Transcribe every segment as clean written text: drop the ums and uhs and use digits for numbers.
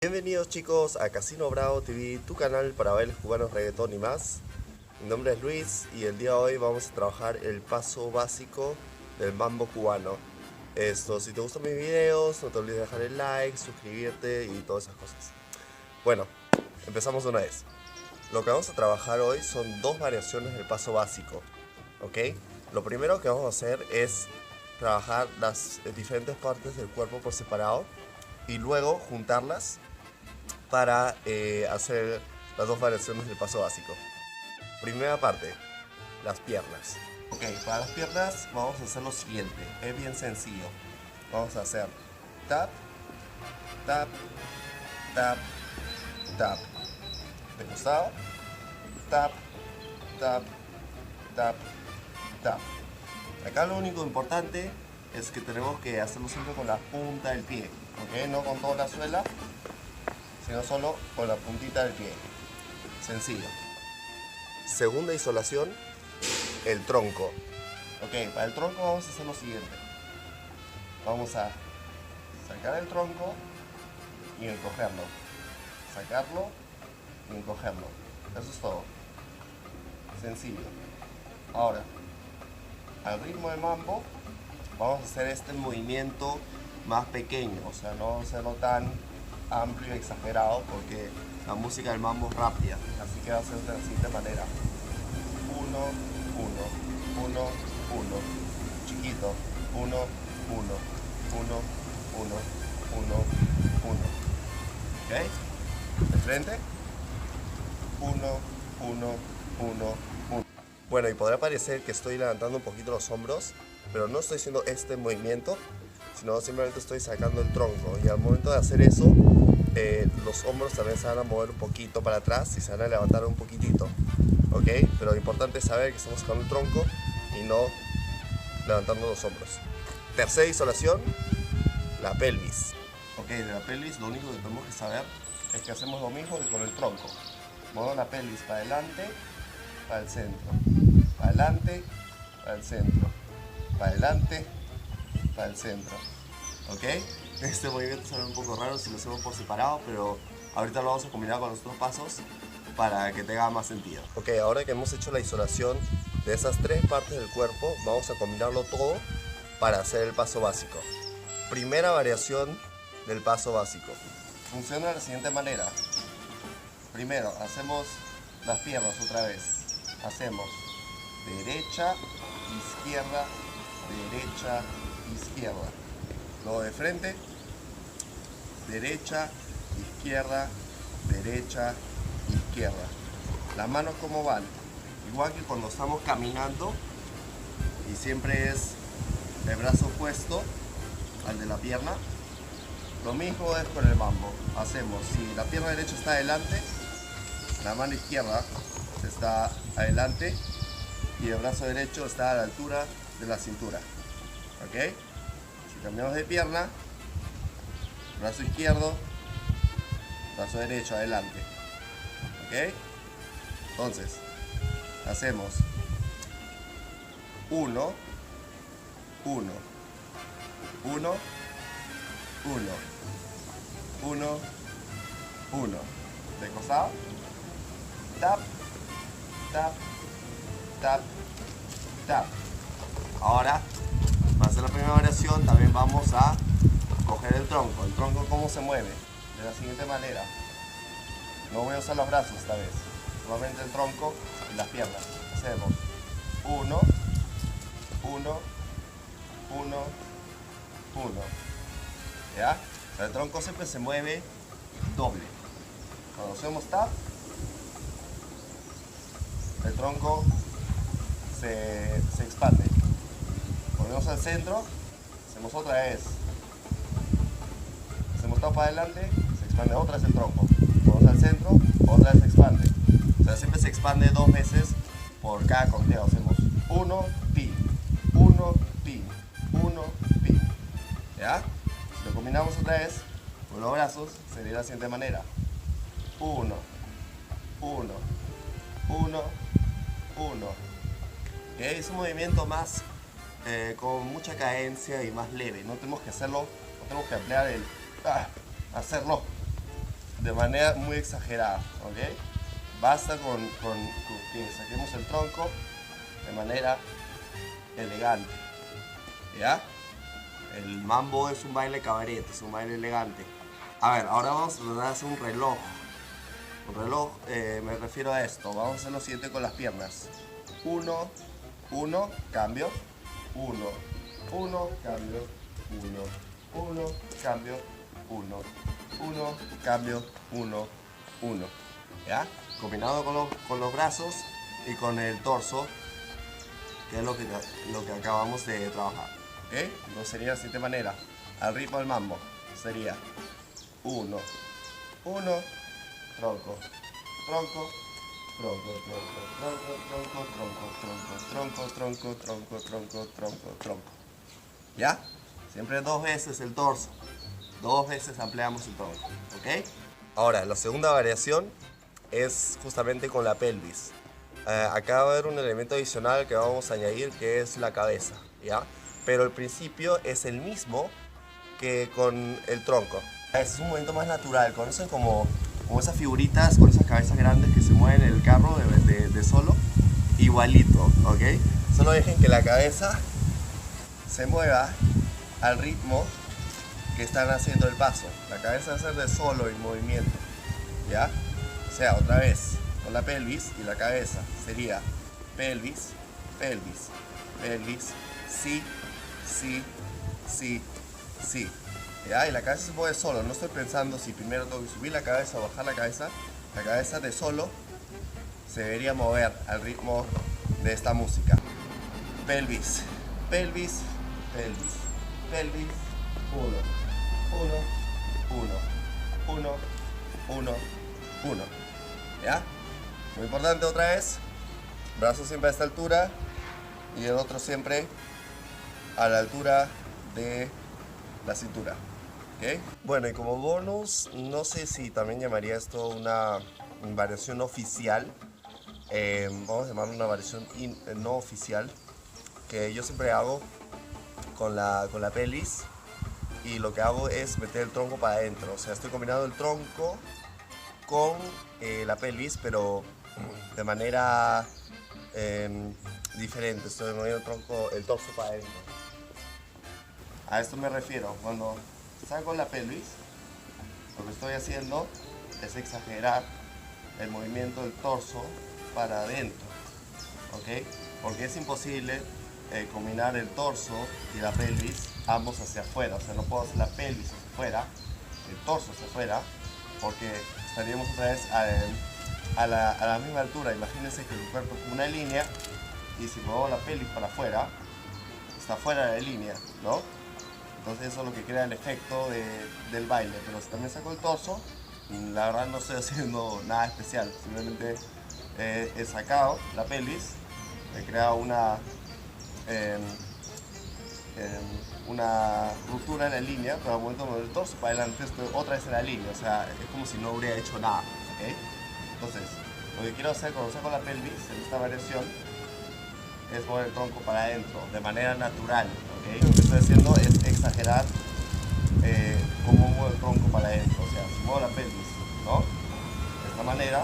Bienvenidos chicos a Casino Bravo TV, tu canal para bailes cubanos, reggaetón y más. Mi nombre es Luis y el día de hoy vamos a trabajar el paso básico del mambo cubano. Si te gustan mis videos, no te olvides de dejar el like, suscribirte y todas esas cosas. Bueno, empezamos de una vez. Lo que vamos a trabajar hoy son dos variaciones del paso básico, ¿ok? Lo primero que vamos a hacer es trabajar las diferentes partes del cuerpo por separado y luego juntarlas para hacer las dos variaciones del paso básico. Primera parte, las piernas. Ok, para las piernas vamos a hacer lo siguiente, es bien sencillo. Vamos a hacer tap, tap, tap, tap. De costado, tap, tap, tap, tap. Acá lo único importante es que tenemos que hacerlo siempre con la punta del pie, ¿ok? No con toda la suela, sino solo con la puntita del pie. Sencillo. Segunda isolación, el tronco. Ok, para el tronco vamos a hacer lo siguiente. Vamos a sacar el tronco y encogerlo. Sacarlo y encogerlo. Eso es todo. Sencillo. Ahora, al ritmo de mambo, vamos a hacer este movimiento más pequeño. O sea, no hacerlo tan amplio y exagerado porque la música del mambo es rápida, así que va a ser de la siguiente manera: 1, 1, 1, 1, chiquito, 1, 1, 1, 1, 1, 1, 1, ¿ok? De frente, 1, 1, 1, 1. Bueno, y podrá parecer que estoy levantando un poquito los hombros, pero no estoy haciendo este movimiento, sino simplemente estoy sacando el tronco, y al momento de hacer eso los hombros también se van a mover un poquito para atrás y se van a levantar un poquitito, ¿ok? Pero lo importante es saber que estamos sacando el tronco y no levantando los hombros. Tercera isolación, la pelvis. Ok, de la pelvis lo único que tenemos que saber es que hacemos lo mismo que con el tronco. Muevo la pelvis para adelante, para el centro, para adelante, para el centro, para adelante, para el centro, ¿ok? Este movimiento sale un poco raro si lo hacemos por separado, pero ahorita lo vamos a combinar con los otros pasos para que tenga más sentido. Ok, ahora que hemos hecho la isolación de esas tres partes del cuerpo, vamos a combinarlo todo para hacer el paso básico. Primera variación del paso básico. Funciona de la siguiente manera. Primero, hacemos las piernas otra vez. Hacemos derecha, izquierda, derecha, izquierda. Luego de frente, derecha, izquierda, derecha, izquierda. Las manos como van, igual que cuando estamos caminando, y siempre es el brazo opuesto al de la pierna. Lo mismo es con el mambo. Hacemos, si la pierna derecha está adelante, la mano izquierda está adelante y el brazo derecho está a la altura de la cintura, ¿ok? Si cambiamos de pierna, brazo izquierdo, brazo derecho adelante, ¿ok? Entonces, hacemos 1, 1, 1, 1, 1, 1. De costado, tap, tap, tap, tap. Ahora, para hacer la primera variación, también vamos a coger el tronco. ¿El tronco cómo se mueve? De la siguiente manera. No voy a usar los brazos esta vez, solamente el tronco y las piernas. Hacemos 1, 1, 1, 1. ¿Ya? El tronco siempre se mueve doble. Cuando hacemos tap, el tronco se expande. Volvemos al centro, hacemos otra vez. Hacemos tap para adelante, se expande otra vez el tronco. Volvemos al centro, otra vez se expande. O sea, siempre se expande dos veces por cada conteo. Hacemos 1, pi, 1, pi, 1, pi. ¿Ya? Si lo combinamos otra vez con los brazos, sería de la siguiente manera: 1, 1, 1, 1. Es un movimiento más con mucha cadencia y más leve. No tenemos que hacerlo, no tenemos que emplear el hacerlo. de manera muy exagerada, ¿ok? Basta con que saquemos el tronco de manera elegante, ¿ya? El mambo es un baile cabaret, es un baile elegante. A ver, ahora vamos a tratar de hacer un reloj. Un reloj, me refiero a esto. Vamos a hacer lo siguiente con las piernas. 1, 1, cambio. 1, 1, cambio. 1, 1, cambio. 1, 1, cambio. 1, 1. ¿Ya? Combinado con los brazos y con el torso, que es lo que acabamos de trabajar. ¿Ok? Entonces sería de la siguiente manera. Al ritmo del mambo sería 1, 1, tronco, tronco, tronco, tronco, tronco, tronco, tronco, tronco, tronco, tronco, tronco, tronco. ¿Ya? Siempre 2 veces el torso. 2 veces ampliamos el tronco. ¿Ok? Ahora, la segunda variación es justamente con la pelvis. Acá va a haber un elemento adicional que vamos a añadir, que es la cabeza, ¿ya? Pero el principio es el mismo que con el tronco. Es un movimiento más natural, conocen como esas figuritas con esas cabezas grandes que se mueven en el carro de solo, igualito, ¿ok? Solo dejen que la cabeza se mueva al ritmo que están haciendo el paso. La cabeza va a ser de solo en movimiento, ¿ya? O sea, otra vez, con la pelvis y la cabeza sería pelvis, pelvis, pelvis, sí, sí, sí, sí. ¿Ya? Y la cabeza se mueve solo, no estoy pensando si primero tengo que subir la cabeza o bajar la cabeza de solo se debería mover al ritmo de esta música. Pelvis, pelvis, pelvis, pelvis, 1, 1, 1, 1, 1, 1. ¿Ya? Muy importante otra vez, brazo siempre a esta altura y el otro siempre a la altura de la cintura. ¿Okay? Bueno, y como bonus, no sé si también llamaría esto una variación oficial. Vamos a llamarlo una variación no oficial, que yo siempre hago con la pelvis, y lo que hago es meter el tronco para adentro. O sea, estoy combinando el tronco con la pelvis, pero de manera diferente. Estoy moviendo el torso para adentro. A esto me refiero. Cuando saco la pelvis, lo que estoy haciendo es exagerar el movimiento del torso para adentro, ¿ok? Porque es imposible combinar el torso y la pelvis ambos hacia afuera. O sea, no puedo hacer la pelvis hacia afuera, el torso hacia afuera, porque estaríamos otra vez a la misma altura. Imagínense que el cuerpo es una línea y si muevo la pelvis para afuera, está fuera de la línea, ¿no? Entonces eso es lo que crea el efecto del baile. Pero si también saco el torso, la verdad no estoy haciendo nada especial. Simplemente he sacado la pelvis, he creado una ruptura en la línea, pero al momento de mover el torso para adelante estoy otra vez en la línea. O sea, es como si no hubiera hecho nada, ¿ok? Entonces, lo que quiero hacer cuando saco la pelvis en esta variación es mover el tronco para adentro, de manera natural, ¿ok? Lo que estoy haciendo es exagerar cómo muevo el tronco para adentro. O sea, si muevo la pelvis, ¿no? De esta manera,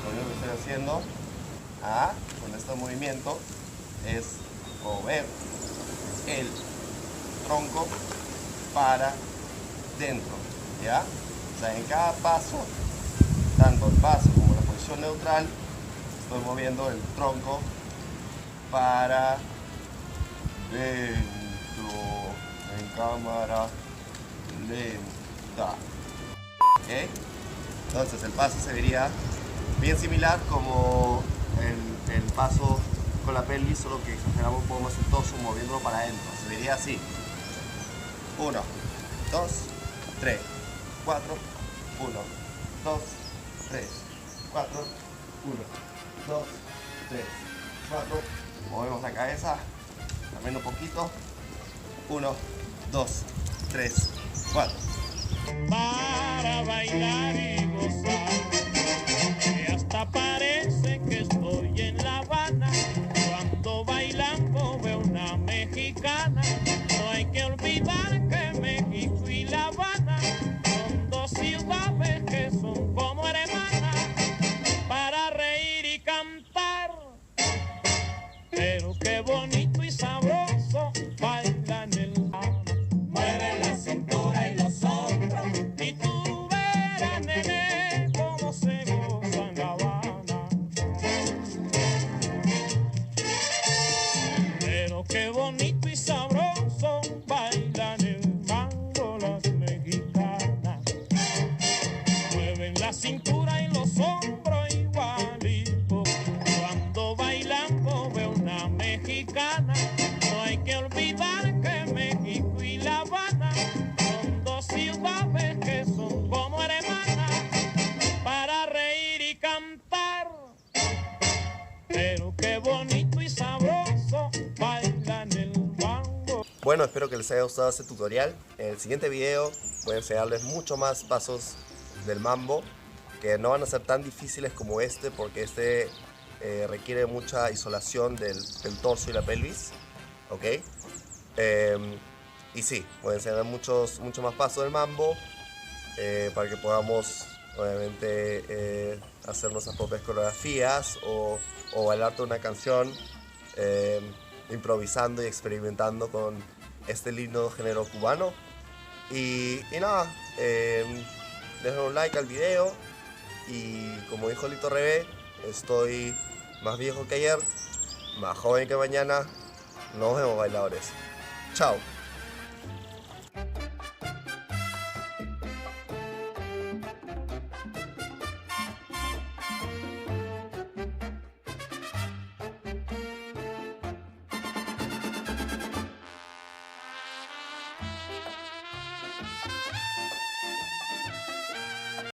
lo único que estoy haciendo con este movimiento es mover el tronco para dentro, ¿ya? O sea, en cada paso, tanto el paso como la posición neutral, estoy moviendo el tronco para dentro, en cámara lenta, ¿ok? Entonces el paso se vería bien similar como el paso con la pelvis, solo que exageramos un poco más el torso moviéndolo para adentro. Se vería así: 1, 2, 3, 4, 1, 2, 3, 4, 1, 2, 3, 4. Movemos la cabeza también un poquito. 1, 2, 3, 4. Para bailar y gozar, y hasta parece que estoy en La Habana. Cuando bailando veo una mexicana. No hay que olvidar que México y La Habana son dos ciudades suaves que son como hermanas para reír y cantar. Pero qué bonito y sabroso bailan el mambo. Mueve la cintura y los hombros y tú verás, nene, cómo se goza en La Habana. Pero qué bonito y sabroso bailan el mambo las mexicanas. Mueven la cintura y los hombros igualito. Cuando bailando ve una mexicana, no hay que olvidar que México y La Habana son dos ciudades que son como hermanas para reír y cantar. Pero qué bonito y sabroso bailan el mambo. Bueno, espero que les haya gustado este tutorial. En el siguiente video voy a enseñarles mucho más pasos del mambo, que no van a ser tan difíciles como este, porque este requiere mucha isolación del torso y la pelvis, ¿ok? Y sí, voy a enseñar muchos más pasos del mambo para que podamos, obviamente, hacer nuestras propias coreografías o bailar toda una canción improvisando y experimentando con este lindo género cubano. Y nada, dejen un like al video y como dijo Lito Rebé, estoy más viejo que ayer, más joven que mañana. Nos vemos, bailadores. Chao.